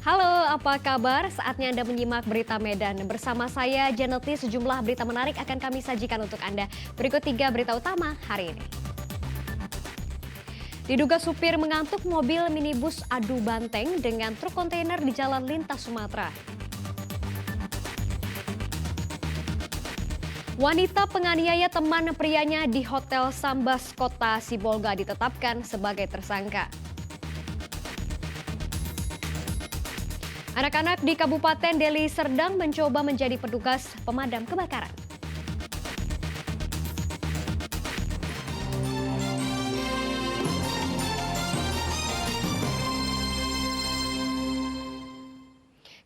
Halo, apa kabar? Saatnya Anda menyimak berita Medan. Bersama saya, Janeti, sejumlah berita menarik akan kami sajikan untuk Anda. Berikut 3 berita utama hari ini. Diduga supir mengantuk mobil minibus adu banteng dengan truk kontainer di Jalan Lintas Sumatera. Wanita penganiaya teman prianya di Hotel Sambas Kota Sibolga ditetapkan sebagai tersangka. Anak-anak di Kabupaten Deli Serdang mencoba menjadi petugas pemadam kebakaran.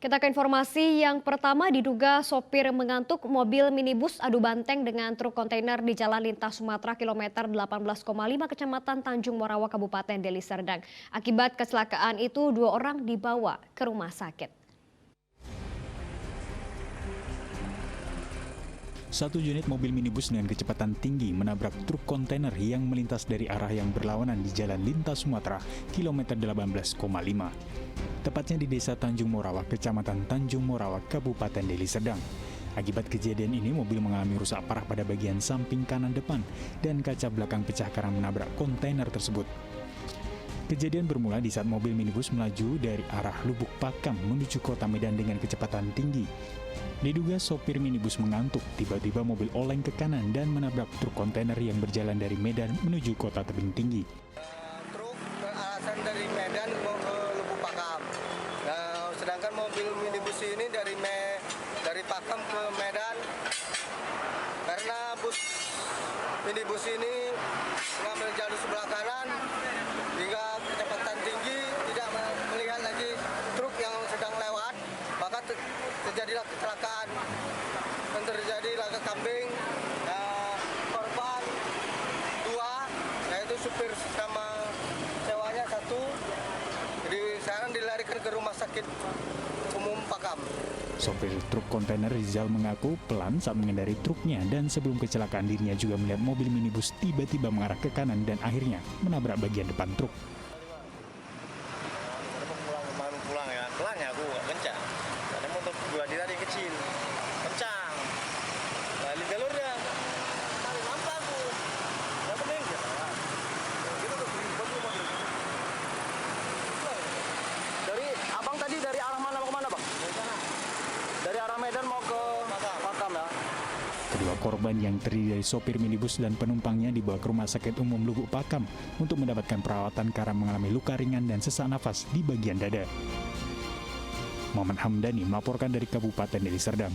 Kita ke informasi yang pertama, diduga sopir mengantuk mobil minibus adu banteng dengan truk kontainer di Jalan Lintas Sumatera kilometer 18,5 Kecamatan Tanjung Morawa Kabupaten Deli Serdang. Akibat kecelakaan itu 2 orang dibawa ke rumah sakit. Satu unit mobil minibus dengan kecepatan tinggi menabrak truk kontainer yang melintas dari arah yang berlawanan di Jalan Lintas Sumatera kilometer 18,5. Tepatnya di Desa Tanjung Morawa, Kecamatan Tanjung Morawa, Kabupaten Deli Serdang. Akibat kejadian ini, mobil mengalami rusak parah pada bagian samping kanan depan dan kaca belakang pecah karena menabrak kontainer tersebut. Kejadian bermula di saat mobil minibus melaju dari arah Lubuk Pakam menuju kota Medan dengan kecepatan tinggi. Diduga sopir minibus mengantuk, tiba-tiba mobil oleng ke kanan dan menabrak truk kontainer yang berjalan dari Medan menuju kota Tebing Tinggi. Truk beralasan dari Medan mau ke Lubuk Pakam. Sedangkan mobil minibus ini dari Pakam ke Medan. Karena bus minibus ini mengambil jalur sebelah kanan hingga kecepatan tinggi, tidak melihat lagi truk yang sedang lewat, maka terjadilah kecelakaan dan terjadi laka kambing. Korban 2, yaitu supir sama sewanya 1. Jadi sekarang dilarikan ke rumah sakit umum Pakam. Sopir truk kontainer Rizal mengaku pelan saat mengendari truknya dan sebelum kecelakaan dirinya juga melihat mobil minibus tiba-tiba mengarah ke kanan dan akhirnya menabrak bagian depan truk. Pulang ya, pelan ya aku gak kencang. Karena motor gua tadi kecil, kencang. Balik jalurnya, tarik lampu aku. Gak pening ya. Gitu tuh, dari abang tadi dari arah mana mau kemana bang? Dari sana. Dari arah Medan mau ke Pakam ya. Kedua korban yang terdiri dari sopir minibus dan penumpangnya dibawa ke Rumah Sakit Umum Lubuk Pakam untuk mendapatkan perawatan karena mengalami luka ringan dan sesak nafas di bagian dada. Muhammad Hamdani melaporkan dari Kabupaten Deli Serdang.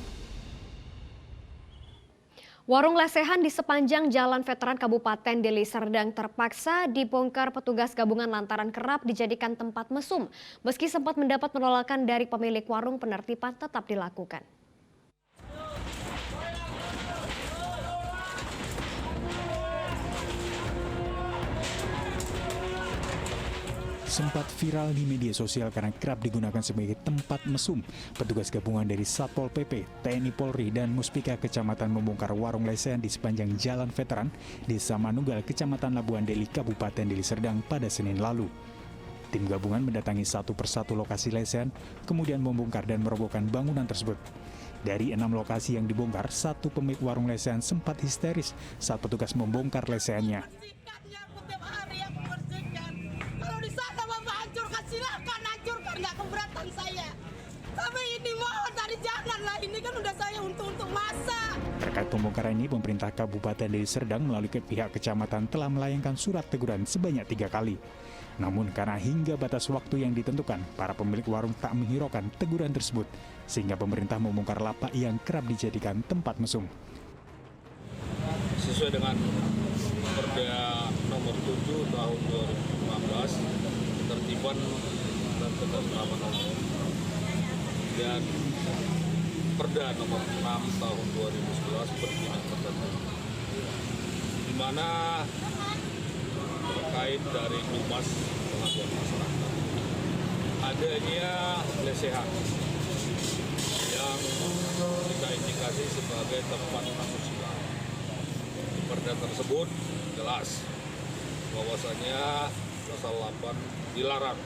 Warung lesehan di sepanjang Jalan Veteran Kabupaten Deli Serdang terpaksa dibongkar petugas gabungan lantaran kerap dijadikan tempat mesum. Meski sempat mendapat penolakan dari pemilik warung, penertiban tetap dilakukan. Sempat viral di media sosial karena kerap digunakan sebagai tempat mesum. Petugas gabungan dari Satpol PP, TNI Polri, dan Muspika Kecamatan membongkar warung lesehan di sepanjang Jalan Veteran, Desa Manunggal, Kecamatan Labuan Deli, Kabupaten Deli Serdang pada Senin lalu. Tim gabungan mendatangi satu persatu lokasi lesehan, kemudian membongkar dan merobohkan bangunan tersebut. Dari 6 lokasi yang dibongkar, satu pemilik warung lesehan sempat histeris saat petugas membongkar lesehannya. Silakan hancurkan, nggak keberatan saya. Tapi ini mohon dari janganlah, ini kan udah saya untuk masak. Terkait pembongkaran ini, pemerintah Kabupaten Deli Serdang melalui pihak kecamatan telah melayangkan surat teguran sebanyak 3 kali. Namun karena hingga batas waktu yang ditentukan, para pemilik warung tak menghiraukan teguran tersebut, sehingga pemerintah membongkar lapak yang kerap dijadikan tempat mesum. Sesuai dengan Perda nomor 7 tahun 2015, ketertiban dan ketentraman umum, dan Perda nomor 6 tahun 2011 berbunyi tertentu, di mana terkait dari Humas Pengaduan Masyarakat adanya lesehan yang kita indikasi sebagai tempat asusila. Di Perda tersebut jelas bahwasanya pasal 8 dilarang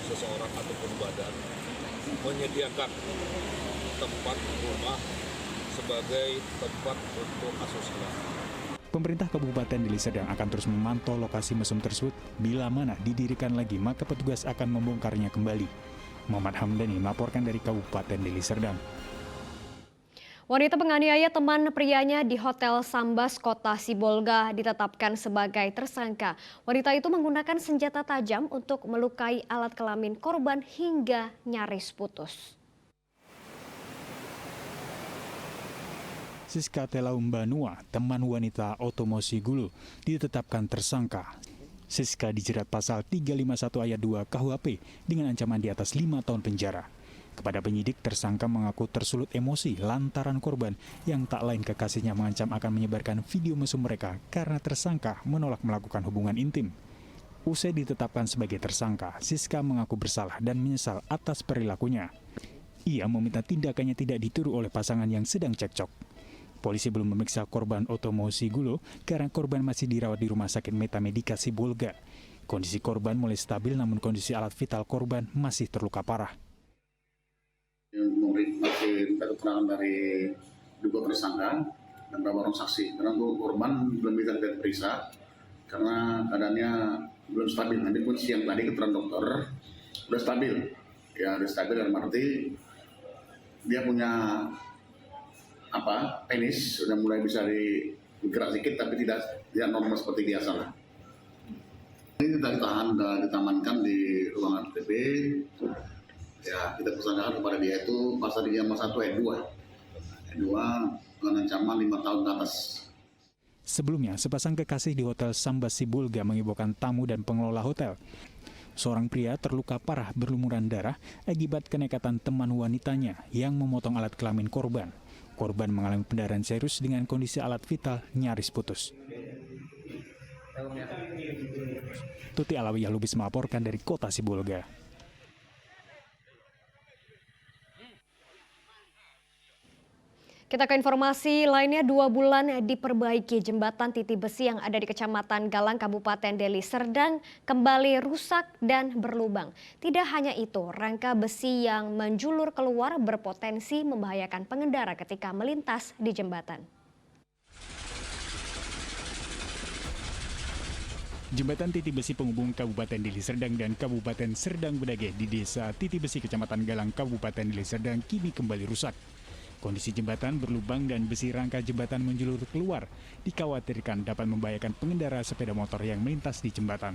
seseorang ataupun badan menyediakan tempat rumah sebagai tempat untuk asusila. Pemerintah Kabupaten Deli Serdang akan terus memantau lokasi mesum tersebut. Bila mana didirikan lagi, maka petugas akan membongkarnya kembali. Muhammad Hamdani melaporkan dari Kabupaten Deli Serdang. Wanita penganiaya teman prianya di Hotel Sambas, Kota Sibolga ditetapkan sebagai tersangka. Wanita itu menggunakan senjata tajam untuk melukai alat kelamin korban hingga nyaris putus. Siska Telaumbanua, teman wanita Otomosi Gulu, ditetapkan tersangka. Siska dijerat pasal 351 ayat 2 KUHP dengan ancaman di atas 5 tahun penjara. Kepada penyidik, tersangka mengaku tersulut emosi lantaran korban yang tak lain kekasihnya mengancam akan menyebarkan video mesum mereka karena tersangka menolak melakukan hubungan intim. Usai ditetapkan sebagai tersangka, Siska mengaku bersalah dan menyesal atas perilakunya. Ia meminta tindakannya tidak ditiru oleh pasangan yang sedang cekcok. Polisi belum memeriksa korban Otomosi Gulu karena korban masih dirawat di Rumah Sakit Metamedika Sibolga. Kondisi korban mulai stabil namun kondisi alat vital korban masih terluka parah. Masih minta keterangan dari dua tersangka dan beberapa orang saksi. Karena untuk korban belum bisa diperiksa karena keadaannya belum stabil. Nanti pun siang tadi keterangan dokter sudah stabil. Ya, sudah stabil dalam arti dia punya penis sudah mulai bisa digerak sedikit tapi tidak normal seperti biasa lah. Ini kita ditahan dan ditamankan di ruangan TP. Ya, kita persangkakan kepada dia itu pasal 351 ayat 2. Ayat 2 dengan ancaman 5 tahun ke atas. Sebelumnya, sepasang kekasih di Hotel Sambas Sibolga mengibohkan tamu dan pengelola hotel. Seorang pria terluka parah berlumuran darah akibat kenekatan teman wanitanya yang memotong alat kelamin korban. Korban mengalami pendarahan serius dengan kondisi alat vital nyaris putus. Tuti Alawiyah Lubis melaporkan dari Kota Sibolga. Kita ke informasi lainnya, 2 bulan diperbaiki jembatan Titi Besi yang ada di Kecamatan Galang, Kabupaten Deli Serdang kembali rusak dan berlubang. Tidak hanya itu, rangka besi yang menjulur keluar berpotensi membahayakan pengendara ketika melintas di jembatan. Jembatan Titi Besi penghubung Kabupaten Deli Serdang dan Kabupaten Serdang Bedage di Desa Titi Besi, Kecamatan Galang, Kabupaten Deli Serdang kini kembali rusak. Kondisi jembatan berlubang dan besi rangka jembatan menjulur keluar dikhawatirkan dapat membahayakan pengendara sepeda motor yang melintas di jembatan.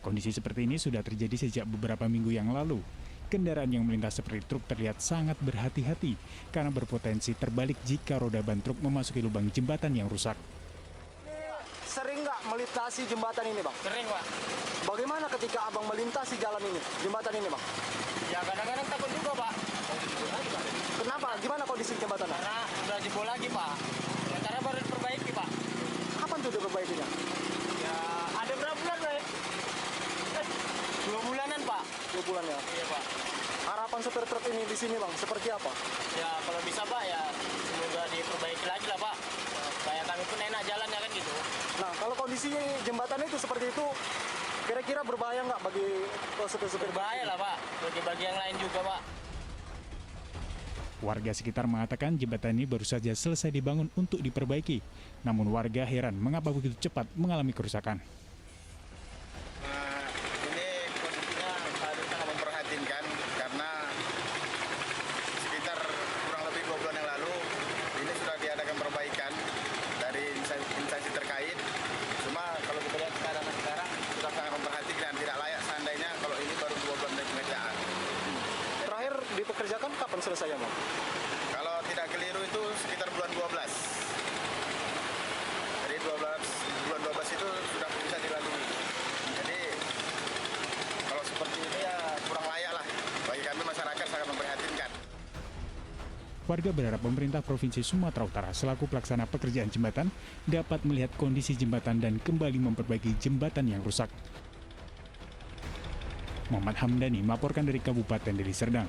Kondisi seperti ini sudah terjadi sejak beberapa minggu yang lalu. Kendaraan yang melintas seperti truk terlihat sangat berhati-hati karena berpotensi terbalik jika roda ban truk memasuki lubang jembatan yang rusak. Sering nggak melintasi jembatan ini, Bang? Sering, Pak. Bagaimana ketika Abang melintasi jalan ini, jembatan ini, Bang? Ya kadang-kadang takut juga, Pak. Kenapa? Gimana kondisi jembatan? Karena udah jebol lagi, Pak. Sementara baru diperbaiki, Pak. Kapan tuh diperbaikinya? Ya ada berapa bulan, Pak? 2 bulanan, Pak. 2 bulan ya? Iya, Pak. Harapan supir truk ini di sini, Bang, seperti apa? Ya kalau bisa, Pak, ya semoga diperbaiki lagi lah, Pak. Supaya kami pun enak jalannya kan gitu. Nah, kalau kondisi jembatan itu seperti itu, kira-kira berbahaya nggak bagi supir-supir? Berbahaya lah, Pak. Bagi yang lain juga, Pak. Warga sekitar mengatakan jembatan ini baru saja selesai dibangun untuk diperbaiki. Namun warga heran mengapa begitu cepat mengalami kerusakan. Ini kondisinya harus sangat memprihatinkan karena sekitar kurang lebih 2 bulan yang lalu ini sudah diadakan perbaikan dari instansi terkait. Cuma kalau kita lihat keadaan sekarang sudah sangat memprihatinkan, tidak layak seandainya kalau ini baru 2 bulan dari pengerjaan. Terakhir dipekerjakan kapan selesai, Bang? Kalau tidak keliru itu sekitar bulan 12. Jadi bulan 12 itu sudah bisa dilalui. Jadi kalau seperti ini ya kurang layak lah. Bagi kami masyarakat sangat memprihatinkan. Warga berharap pemerintah Provinsi Sumatera Utara selaku pelaksana pekerjaan jembatan dapat melihat kondisi jembatan dan kembali memperbaiki jembatan yang rusak. Muhammad Hamdani melaporkan dari Kabupaten Deli Serdang.